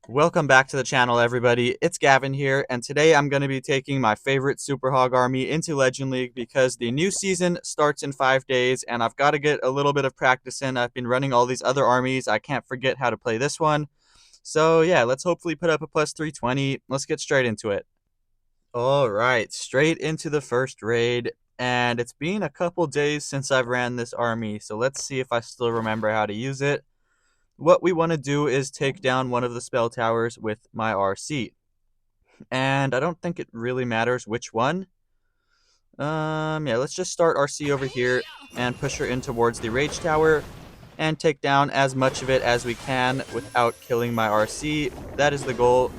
Welcome back to the channel, everybody. It's Gavin here, and today I'm going to be taking my favorite Super Hog army into Legend League because the new season starts in 5 days, and I've got to get a little bit of practice in. I've been running all these other armies. I can't forget how to play this one. So yeah, let's hopefully put up a plus 320. Let's get straight into it. All right, straight into the first raid, and it's been a couple days since I've ran this army, so let's see if I still remember how to use it. What we want to do is take down one of the spell towers with my RC. And I don't think it really matters which one. Yeah, let's just start RC over here and push her in towards the Rage Tower and take down as much of it as we can without killing my RC. That is the goal.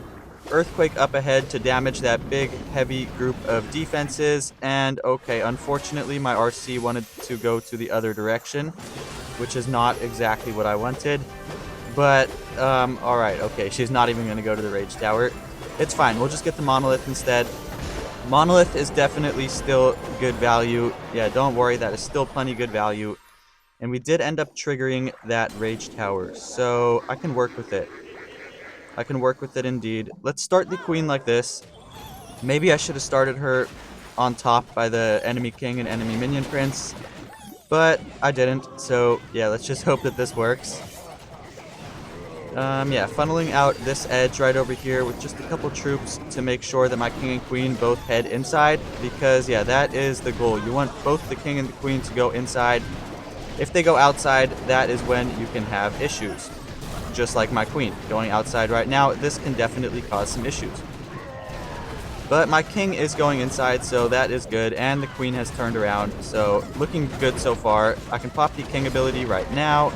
Earthquake up ahead to damage that big, heavy group of defenses. And okay, unfortunately, my RC wanted to go to the other direction, which is not exactly what I wanted. But, alright, okay, she's not even going to go to the Rage Tower. It's fine, we'll just get the Monolith instead. Monolith is definitely still good value. Yeah, don't worry, that is still plenty good value. And we did end up triggering that Rage Tower, so I can work with it. I can work with it indeed. Let's start the Queen like this. Maybe I should have started her on top by the enemy king and enemy minion prince, but I didn't, so yeah, let's just hope that this works. Yeah, funneling out this edge right over here with just a couple troops to make sure that my king and queen both head inside, because yeah, that is the goal. You want both the king and the queen to go inside. If they go outside, that is when you can have issues. Just like my queen going outside right now, this can definitely cause some issues. But my king is going inside, so that is good, and the queen has turned around, so looking good so far. I can pop the king ability right now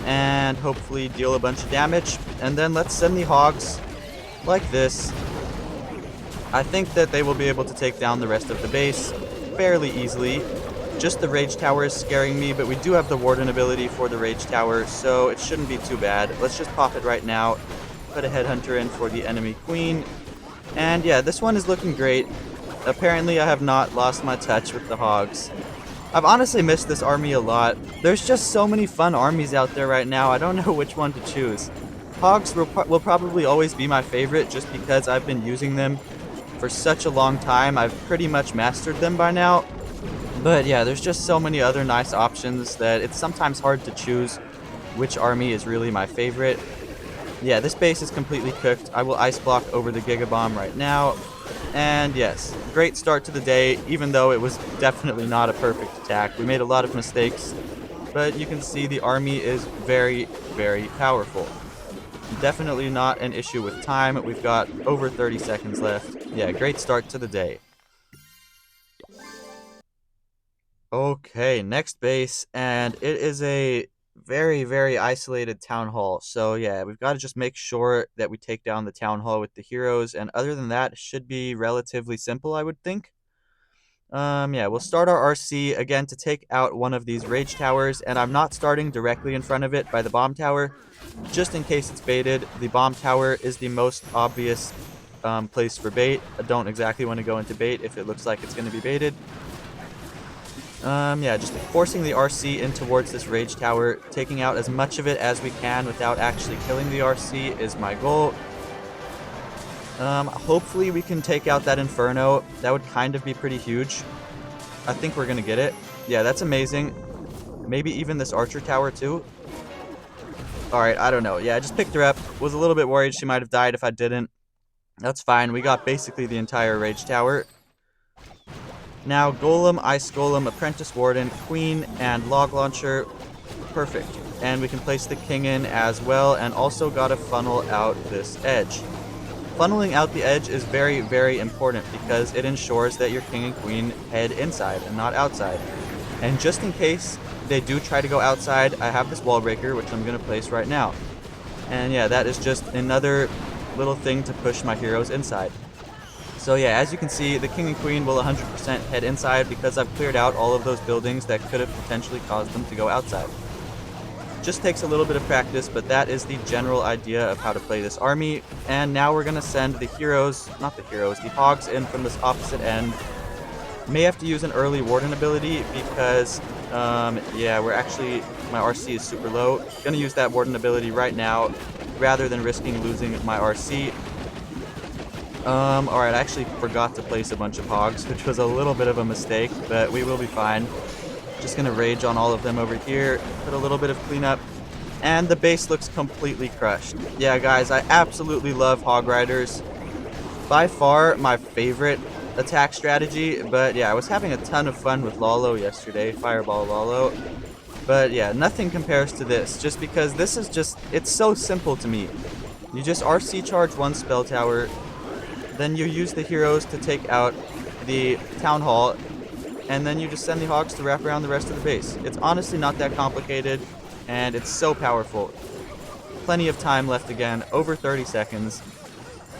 and hopefully deal a bunch of damage, and then let's send the hogs like this. I think that they will be able to take down the rest of the base fairly easily. Just the Rage Tower is scaring me, but we do have the Warden ability for the Rage Tower, so it shouldn't be too bad. Let's just pop it right now, put a Headhunter in for the enemy queen, and yeah, this one is looking great. Apparently I have not lost my touch with the hogs. I've honestly missed this army a lot. There's just so many fun armies out there right now, I don't know which one to choose. Hogs will probably always be my favorite just because I've been using them for such a long time. I've pretty much mastered them by now. But yeah, there's just so many other nice options that it's sometimes hard to choose which army is really my favorite. Yeah, this base is completely cooked. I will ice block over the Giga Bomb right now. And yes, great start to the day, even though it was definitely not a perfect attack. We made a lot of mistakes, but you can see the army is very, very powerful. Definitely not an issue with time. We've got over 30 seconds left. Yeah, great start to the day. Okay, next base, and it is a very, very isolated town hall. So yeah, we've got to just make sure that we take down the town hall with the heroes, and other than that, it should be relatively simple, I would think. Yeah, we'll start our RC again to take out one of these rage towers, and I'm not starting directly in front of it by the bomb tower, just in case it's baited. The bomb tower is the most obvious place for bait. I don't exactly want to go into bait if it looks like it's going to be baited. Yeah, just forcing the RC in towards this Rage Tower, taking out as much of it as we can without actually killing the RC is my goal. Hopefully we can take out that Inferno. That would kind of be pretty huge. I think we're gonna get it. Yeah, that's amazing. Maybe even this Archer Tower too. Alright, I don't know. Yeah, I just picked her up. Was a little bit worried she might have died if I didn't. That's fine. We got basically the entire Rage Tower. Now, Golem, Ice Golem, Apprentice Warden, Queen, and Log Launcher. Perfect. And we can place the King in as well, and also gotta funnel out this edge. Funneling out the edge is very, very important because it ensures that your King and Queen head inside and not outside. And just in case they do try to go outside, I have this wall breaker, which I'm gonna place right now. And yeah, that is just another little thing to push my heroes inside. So yeah, as you can see, the King and Queen will 100% head inside because I've cleared out all of those buildings that could have potentially caused them to go outside. Just takes a little bit of practice, but that is the general idea of how to play this army. And now we're going to send the the Hogs in from this opposite end. May have to use an early Warden ability because, yeah, my RC is super low. Gonna use that Warden ability right now. rather than risking losing my RC. Alright, I actually forgot to place a bunch of hogs, which was a little bit of a mistake, but we will be fine. Just gonna rage on all of them over here, put a little bit of cleanup, and the base looks completely crushed. Yeah, guys, I absolutely love Hog Riders. By far my favorite attack strategy, but yeah, I was having a ton of fun with Lalo yesterday, Fireball Lalo. But yeah, nothing compares to this, just because this is it's so simple to me. You just RC charge one spell tower, then you use the heroes to take out the town hall, and then you just send the hogs to wrap around the rest of the base. It's honestly not that complicated, and it's so powerful. Plenty of time left again, over 30 seconds.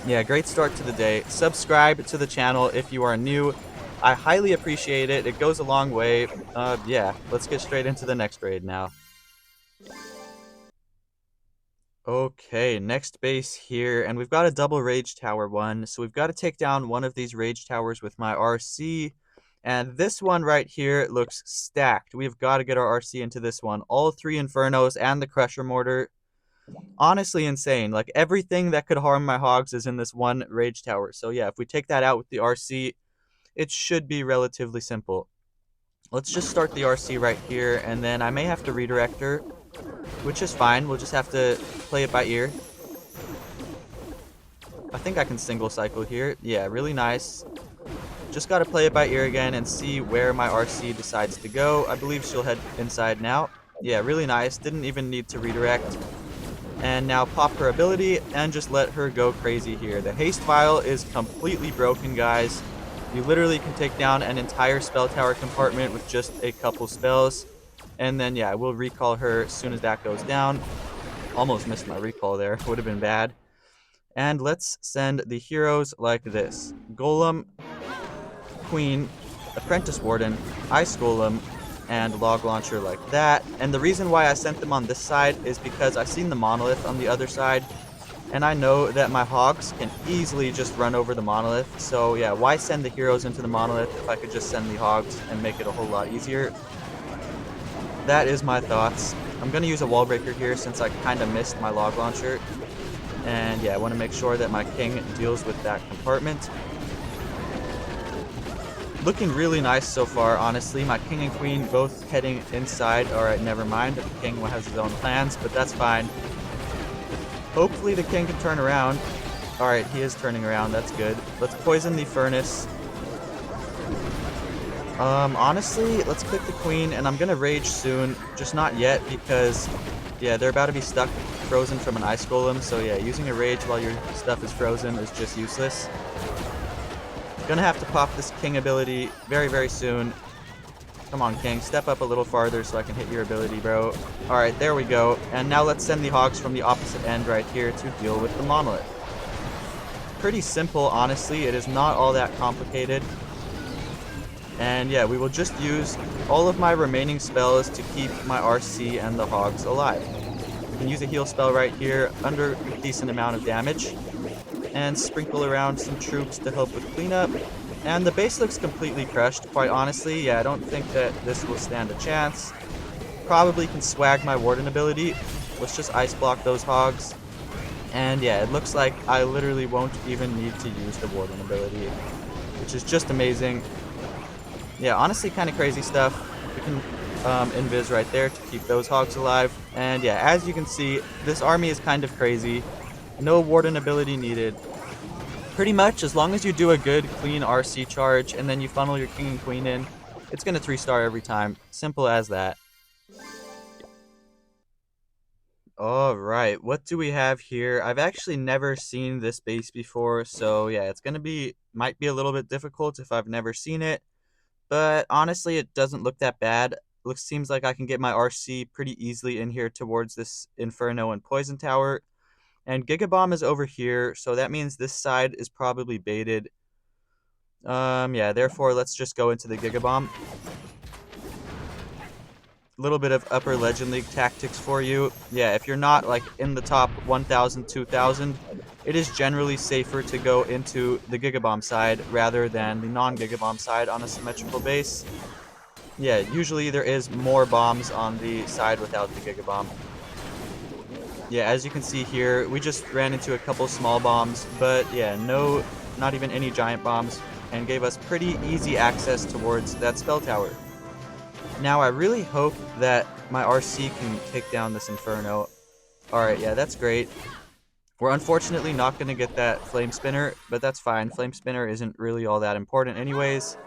Yeah, great start to the day. Subscribe to the channel if you are new. I highly appreciate it. It goes a long way. Yeah, let's get straight into the next raid now. Okay, next base here, and we've got a double rage tower one, so we've got to take down one of these rage towers with my RC, and this one right here looks stacked. We've got to get our RC into this one. All three Infernos and the Crusher Mortar. Honestly insane. Like, everything that could harm my hogs is in this one rage tower. So yeah, if we take that out with the RC, it should be relatively simple. Let's just start the RC right here, and then I may have to redirect her, which is fine. We'll just have to play it by ear. I think I can single cycle here. Yeah, really nice. Just got to play it by ear again and see where my RC decides to go. I believe she'll head inside now. Yeah, really nice. Didn't even need to redirect. And now pop her ability and just let her go crazy here. The haste vial is completely broken, guys. You literally can take down an entire spell tower compartment with just a couple spells. And then, yeah, we'll recall her as soon as that goes down. Almost missed my recall there. Would have been bad. And let's send the heroes like this. Golem, Queen, Apprentice Warden, Ice Golem, and Log Launcher like that. And the reason why I sent them on this side is because I've seen the Monolith on the other side, and I know that my Hogs can easily just run over the Monolith. So yeah, why send the heroes into the Monolith if I could just send the Hogs and make it a whole lot easier? That is my thoughts. I'm going to use a wall breaker here since I kind of missed my Log Launcher. And yeah, I want to make sure that my King deals with that compartment. Looking really nice so far, honestly. My King and Queen both heading inside. Alright, never mind. The King has his own plans, but that's fine. Hopefully the King can turn around. Alright, he is turning around. That's good. Let's poison the furnace. Honestly, let's click the Queen, and I'm gonna rage soon. Just not yet, because, yeah, they're about to be stuck frozen from an Ice Golem. So yeah, using a rage while your stuff is frozen is just useless. Gonna have to pop this King ability very, very soon. Come on, King. Step up a little farther so I can hit your ability, bro. Alright, there we go. And now let's send the Hogs from the opposite end right here to deal with the Monolith. Pretty simple, honestly. It is not all that complicated. And yeah, we will just use all of my remaining spells to keep my RC and the Hogs alive. We can use a heal spell right here under a decent amount of damage. And sprinkle around some troops to help with cleanup. And the base looks completely crushed, quite honestly. Yeah, I don't think that this will stand a chance. Probably can swag my Warden ability. Let's just ice block those Hogs. And yeah, it looks like I literally won't even need to use the Warden ability, which is just amazing. Yeah, honestly, kind of crazy stuff. We can invis right there to keep those Hogs alive. And yeah, as you can see, this army is kind of crazy. No Warden ability needed. Pretty much, as long as you do a good, clean RC charge, and then you funnel your King and Queen in, it's going to 3-star every time. Simple as that. Alright, what do we have here? I've actually never seen this base before, so yeah, it's going to be, might be a little bit difficult if I've never seen it. But honestly, it doesn't look that bad. Seems like I can get my RC pretty easily in here towards this Inferno and Poison Tower. And Gigabomb is over here, so that means this side is probably baited. Yeah, therefore, let's just go into the Gigabomb. Little bit of upper Legend League tactics for you. Yeah, if you're not, like, in the top 1,000, 2,000, it is generally safer to go into the Gigabomb side rather than the non-Gigabomb side on a symmetrical base. Yeah, usually there is more bombs on the side without the Gigabomb. Yeah, as you can see here, we just ran into a couple small bombs, but yeah, no, not even any giant bombs, and gave us pretty easy access towards that spell tower. Now, I really hope that my RC can take down this Inferno. Alright, yeah, that's great. We're unfortunately not going to get that Flame Spinner, but that's fine. Flame Spinner isn't really all that important anyways.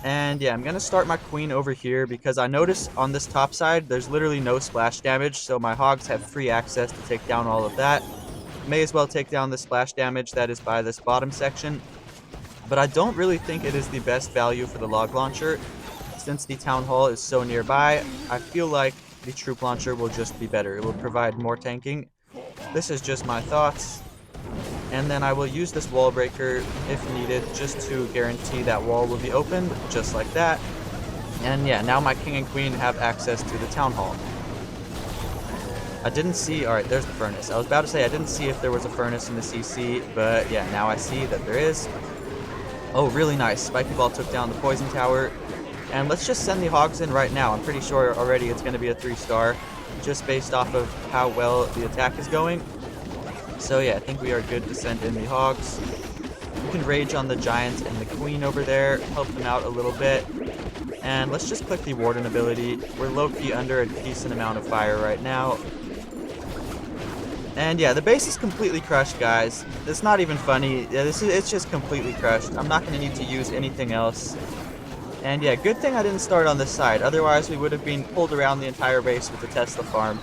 And yeah, I'm going to start my queen over here because I notice on this top side, there's literally no splash damage, so my hogs have free access to take down all of that. May as well take down the splash damage that is by this bottom section. But I don't really think it is the best value for the log launcher. Since the town hall is so nearby, I feel like the troop launcher will just be better. It will provide more tanking. This is just my thoughts. And then I will use this wall breaker if needed just to guarantee that wall will be opened, just like that. And yeah, now my king and queen have access to the town hall. I didn't see, alright, there's the furnace. I was about to say I didn't see if there was a furnace in the CC, but yeah, now I see that there is. Oh, really nice. Spiky Ball took down the poison tower. And let's just send the hogs in right now. I'm pretty sure already it's going to be a 3-star, just based off of how well the attack is going. So yeah, I think we are good to send in the hogs. We can rage on the giant and the queen over there, help them out a little bit. And let's just click the warden ability. We're low-key under a decent amount of fire right now. And yeah, the base is completely crushed, guys. It's not even funny. Yeah, it's just completely crushed. I'm not going to need to use anything else. And yeah, good thing I didn't start on this side. Otherwise, we would have been pulled around the entire base with the Tesla farm.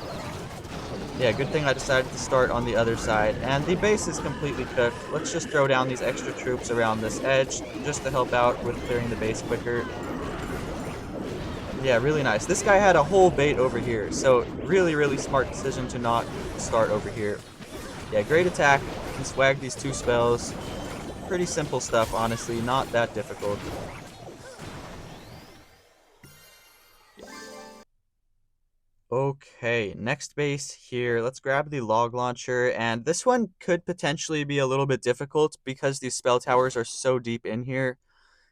Yeah, good thing I decided to start on the other side. And the base is completely cooked. Let's just throw down these extra troops around this edge just to help out with clearing the base quicker. Yeah, really nice. This guy had a whole bait over here, so really, really smart decision to not start over here. Yeah, great attack. Can swag these 2 spells. Pretty simple stuff, honestly. Not that difficult. Okay, next base here. Let's grab the log launcher, and this one could potentially be a little bit difficult because these spell towers are so deep in here.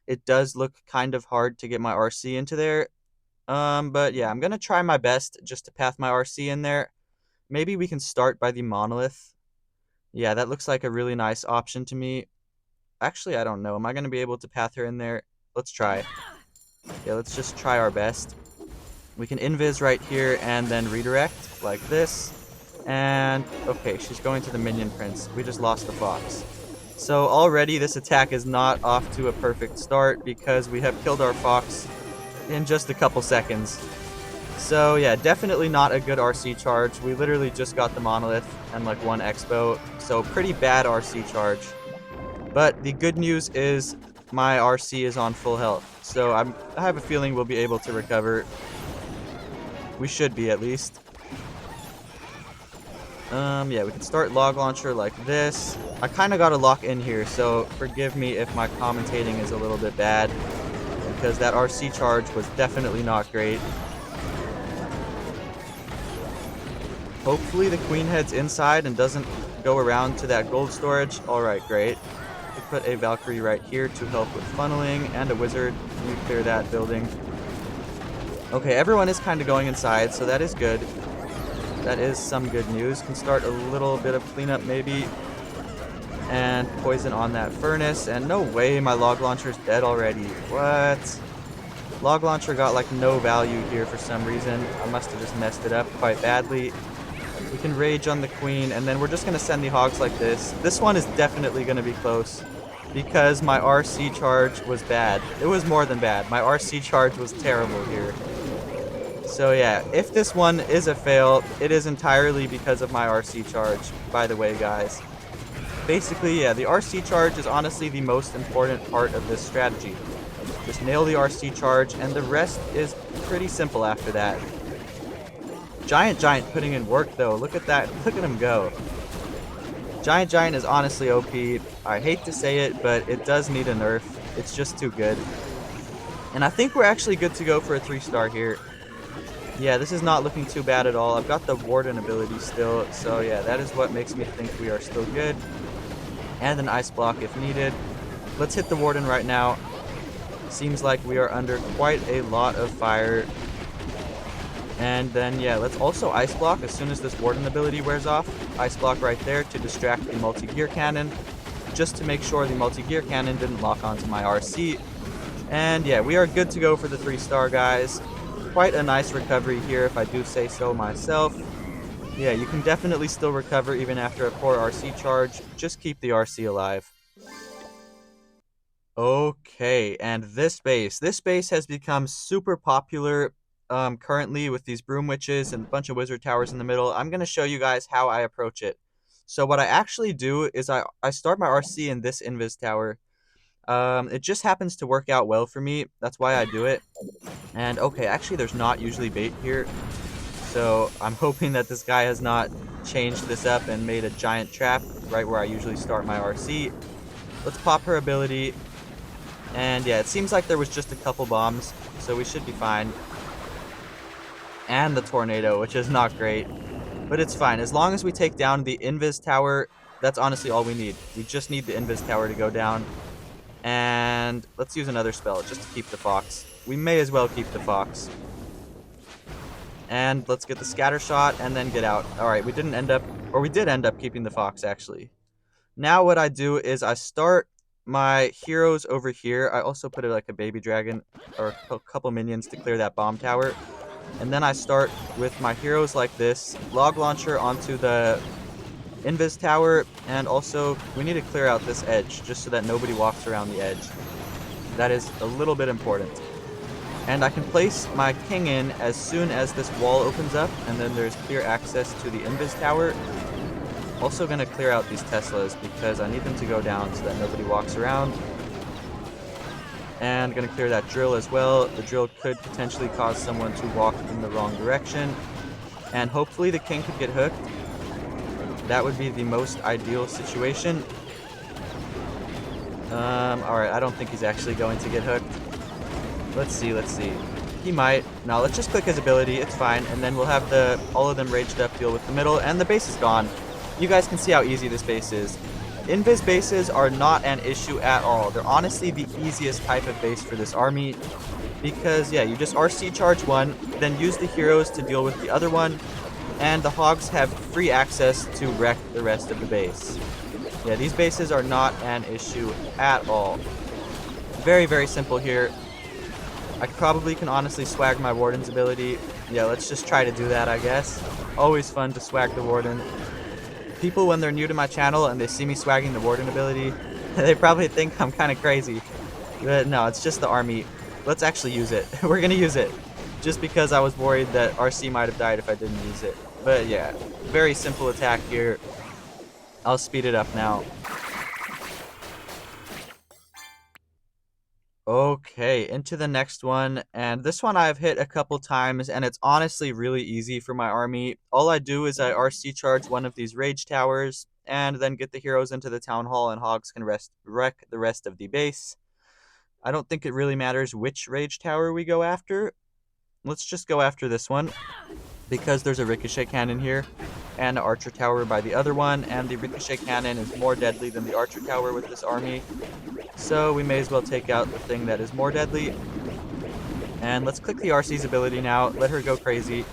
It does look kind of hard to get my RC into there. But yeah, I'm gonna try my best just to path my RC in there. Maybe we can start by the monolith. Yeah, that looks like a really nice option to me. Actually, I don't know. Am I gonna be able to path her in there? Let's try. Yeah, let's just try our best. We can invis right here and then redirect like this. And okay, she's going to the minion prince. We just lost the fox. So already this attack is not off to a perfect start because we have killed our fox in just a couple seconds. So yeah, definitely not a good RC charge. We literally just got the monolith and like 1 expo. So pretty bad RC charge. But the good news is my RC is on full health. So I have a feeling we'll be able to recover. We should be, at least. Yeah, we can start log launcher like this. I kind of got to lock in here, so forgive me if my commentating is a little bit bad, because that RC charge was definitely not great. Hopefully the queen heads inside and doesn't go around to that gold storage. Alright, great. We put a Valkyrie right here to help with funneling, and a wizard. We clear that building. Okay, everyone is kind of going inside, so that is good. That is some good news. Can start a little bit of cleanup maybe. And poison on that furnace. And no way my log launcher's dead already. What? Log launcher got like no value here for some reason. I must have just messed it up quite badly. We can rage on the queen, and then we're just going to send the hogs like this. This one is definitely going to be close because my RC charge was bad. It was more than bad. My RC charge was terrible here. So yeah, if this one is a fail, it is entirely because of my RC charge, by the way, guys. Basically, yeah, the RC charge is honestly the most important part of this strategy. Just nail the RC charge, and the rest is pretty simple after that. Giant putting in work, though. Look at that. Look at him go. Giant is honestly OP. I hate to say it, but it does need a nerf. It's just too good. And I think we're actually good to go for a 3-star here. Yeah, this is not looking too bad at all. I've got the warden ability still, so yeah, that is what makes me think we are still good. And an ice block if needed. Let's hit the warden right now. Seems like we are under quite a lot of fire. And then, yeah, let's also Ice Block as soon as this Warden ability wears off. Ice Block right there to distract the multi-gear cannon, just to make sure the multi-gear cannon didn't lock onto my RC. And yeah, we are good to go for the 3-star, guys. Quite a nice recovery here, if I do say so myself. Yeah, you can definitely still recover even after a poor RC charge. Just keep the RC alive. Okay, and this base has become super popular currently with these broom witches and a bunch of wizard towers in the middle. I'm going to show you guys how I approach it. So what I actually do is I start my RC in this invis tower. It just happens to work out well for me. That's why I do it. And okay, actually there's not usually bait here. So I'm hoping that this guy has not changed this up and made a giant trap right where I usually start my RC. Let's pop her ability. And yeah, it seems like there was just a couple bombs, so we should be fine. And the tornado, which is not great, but it's fine. As long as we take down the invis tower, that's honestly all we need. We just need the invis tower to go down. And let's use another spell just to keep the fox. We may as well keep the fox. And let's get the scatter shot and then get out. Alright, we did end up keeping the fox, actually. Now what I do is I start my heroes over here. I also put like a baby dragon or a couple minions to clear that bomb tower. And then I start with my heroes like this. Log launcher onto the invis tower. And also we need to clear out this edge just so that nobody walks around the edge. That is a little bit important. And I can place my king in as soon as this wall opens up. And then there's clear access to the invis tower. Also going to clear out these Teslas because I need them to go down so that nobody walks around. And going to clear that drill as well. The drill could potentially cause someone to walk in the wrong direction. And hopefully the king could get hooked. That would be the most ideal situation. Alright, I don't think he's actually going to get hooked. Let's see. He might. No, let's just click his ability. It's fine. And then we'll have all of them raged up deal with the middle. And the base is gone. You guys can see how easy this base is. Invis bases are not an issue at all. They're honestly the easiest type of base for this army. Because, yeah, you just RC charge one, then use the heroes to deal with the other one. And the Hogs have free access to wreck the rest of the base. Yeah, these bases are not an issue at all. Very, very simple here. I probably can honestly swag my Warden's ability. Yeah, let's just try to do that, I guess. Always fun to swag the Warden. People, when they're new to my channel and they see me swagging the Warden ability, they probably think I'm kind of crazy. But no, it's just the army. Let's actually use it. We're going to use it. Just because I was worried that RC might have died if I didn't use it. But yeah, very simple attack here. I'll speed it up now. Okay, into the next one, and this one I've hit a couple times, and it's honestly really easy for my army. All I do is I RC charge one of these rage towers, and then get the heroes into the town hall, and Hogs can wreck the rest of the base. I don't think it really matters which rage tower we go after. Let's just go after this one, because there's a ricochet cannon here, and an archer tower by the other one, and the ricochet cannon is more deadly than the archer tower with this army. So we may as well take out the thing that is more deadly. And let's click the RC's ability now. Let her go crazy.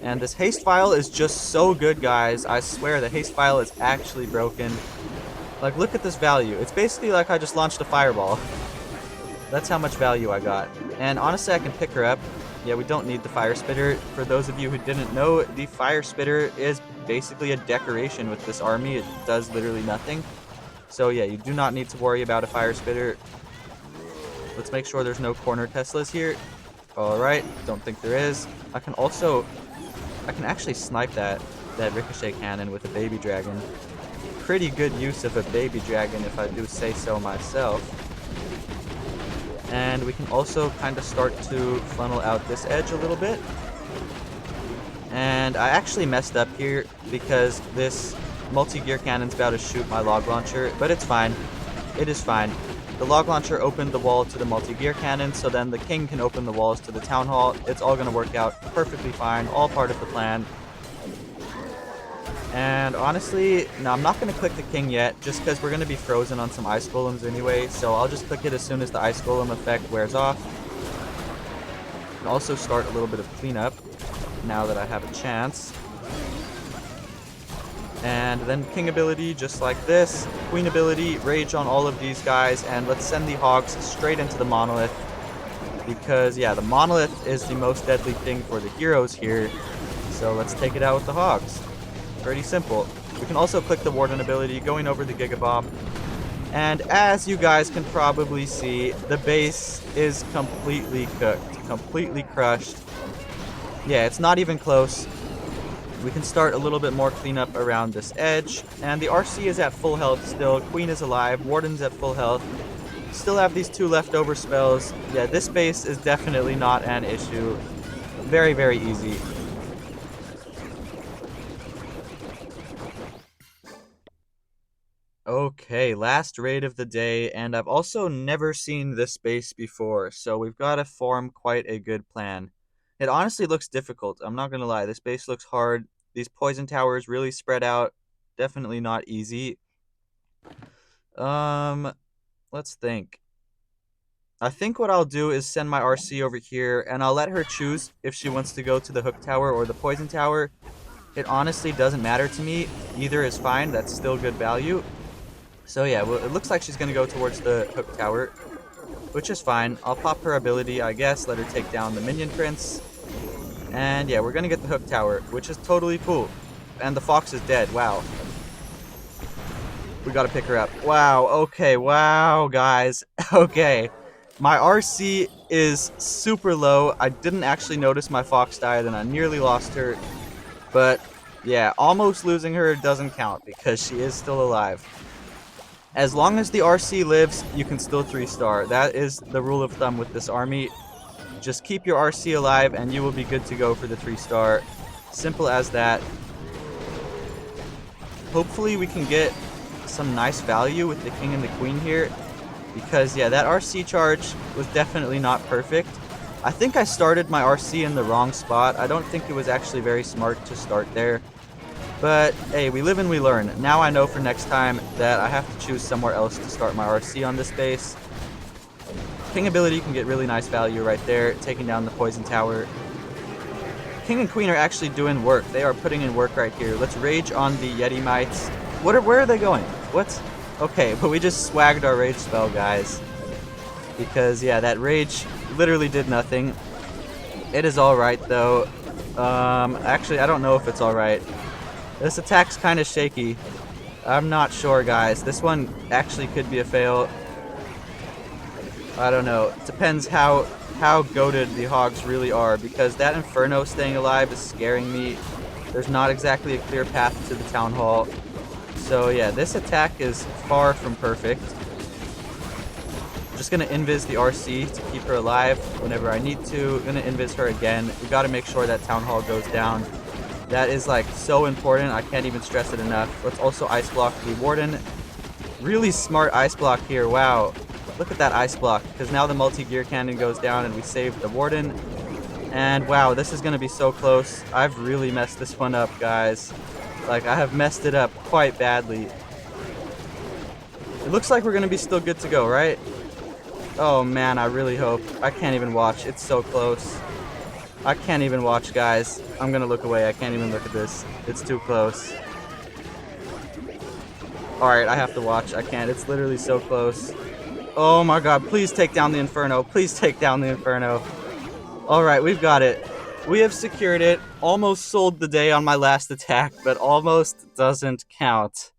And this haste file is just so good, guys. I swear the haste file is actually broken. Like, look at this value. It's basically like I just launched a fireball. That's how much value I got. And honestly, I can pick her up. Yeah, we don't need the fire spitter. For those of you who didn't know, the fire spitter is basically a decoration with this army. It does literally nothing. So yeah, you do not need to worry about a fire spitter. Let's make sure there's no corner Teslas here. Alright, don't think there is. I can actually snipe that ricochet cannon with a baby dragon. Pretty good use of a baby dragon if I do say so myself. And we can also kind of start to funnel out this edge a little bit. And I actually messed up here because this multi-gear cannon's about to shoot my log launcher, but it's fine. It is fine. The log launcher opened the wall to the multi-gear cannon, so then the king can open the walls to the town hall. It's all going to work out perfectly fine, all part of the plan. And honestly, no, I'm not going to click the king yet, just because we're going to be frozen on some ice golems anyway, so I'll just click it as soon as the ice golem effect wears off. And also start a little bit of cleanup. now that I have a chance. And then king ability, just like this. Queen ability, rage on all of these guys, and let's send the hogs straight into the monolith. Because, yeah, the monolith is the most deadly thing for the heroes here. So let's take it out with the hogs. Pretty simple. We can also click the warden ability, going over the Gigabomb. And as you guys can probably see, the base is completely cooked, completely crushed. Yeah, it's not even close. We can start a little bit more cleanup around this edge. And the RC is at full health still. Queen is alive. Warden's at full health. Still have these 2 leftover spells. Yeah, this base is definitely not an issue. Very, very easy. Okay, last raid of the day, and I've also never seen this base before, so we've got to form quite a good plan. It honestly looks difficult, I'm not gonna lie. This base looks hard. These poison towers really spread out. Definitely not easy. Let's think. I think what I'll do is send my RC over here, and I'll let her choose if she wants to go to the hook tower or the poison tower. It honestly doesn't matter to me. Either is fine, that's still good value. So yeah, well, it looks like she's going to go towards the hook tower, which is fine. I'll pop her ability, I guess, let her take down the minion prince. And yeah, we're going to get the hook tower, which is totally cool. And the fox is dead, wow. We got to pick her up. Wow, okay, wow, guys. Okay, my RC is super low. I didn't actually notice my fox died, and I nearly lost her. But yeah, almost losing her doesn't count because she is still alive. As long as the RC lives, you can still 3-star. That is the rule of thumb with this army. Just keep your RC alive and you will be good to go for the 3-star. Simple as that. Hopefully we can get some nice value with the king and the queen here. Because, yeah, that RC charge was definitely not perfect. I think I started my RC in the wrong spot. I don't think it was actually very smart to start there. But, hey, we live and we learn. Now I know for next time that I have to choose somewhere else to start my RC on this base. King ability can get really nice value right there, taking down the poison tower. King and queen are actually doing work. They are putting in work right here. Let's rage on the Yeti Mites. Where are they going? What? Okay, but we just swagged our rage spell, guys. Because, yeah, that rage literally did nothing. It is alright, though. Actually, I don't know if it's alright. This attack's kind of shaky. I'm not sure, guys. This one actually could be a fail. I don't know. It depends how goated the hogs really are, because that Inferno staying alive is scaring me. There's not exactly a clear path to the Town Hall. So yeah, this attack is far from perfect. I'm just gonna invis the RC to keep her alive whenever I need to. I'm gonna invis her again. We gotta make sure that Town Hall goes down. That is like so important. I can't even stress it enough. Let's also ice block the warden. Really smart ice block here. Wow. Look at that ice block, because now the multi-gear cannon goes down and we save the warden. And wow, this is going to be so close. I've really messed this one up, guys. Like, I have messed it up quite badly. It looks like we're going to be still good to go, right? Oh man, I really hope. I can't even watch. It's so close. I can't even watch, guys. I'm gonna look away. I can't even look at this. It's too close. Alright, I have to watch. I can't. It's literally so close. Oh my god, please take down the Inferno. Please take down the Inferno. Alright, we've got it. We have secured it. Almost sold the day on my last attack, but almost doesn't count.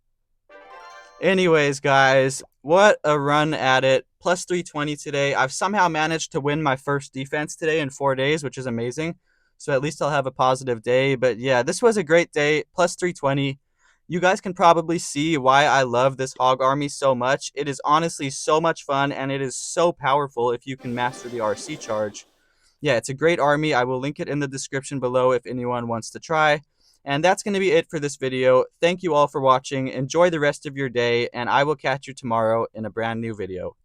Anyways, guys, what a run at it. Plus 320 today. I've somehow managed to win my first defense today in 4 days, which is amazing. So at least I'll have a positive day. But yeah, this was a great day. Plus 320. You guys can probably see why I love this hog army so much. It is honestly so much fun, and it is so powerful if you can master the RC charge. Yeah, it's a great army. I will link it in the description below if anyone wants to try. And that's going to be it for this video. Thank you all for watching. Enjoy the rest of your day, and I will catch you tomorrow in a brand new video.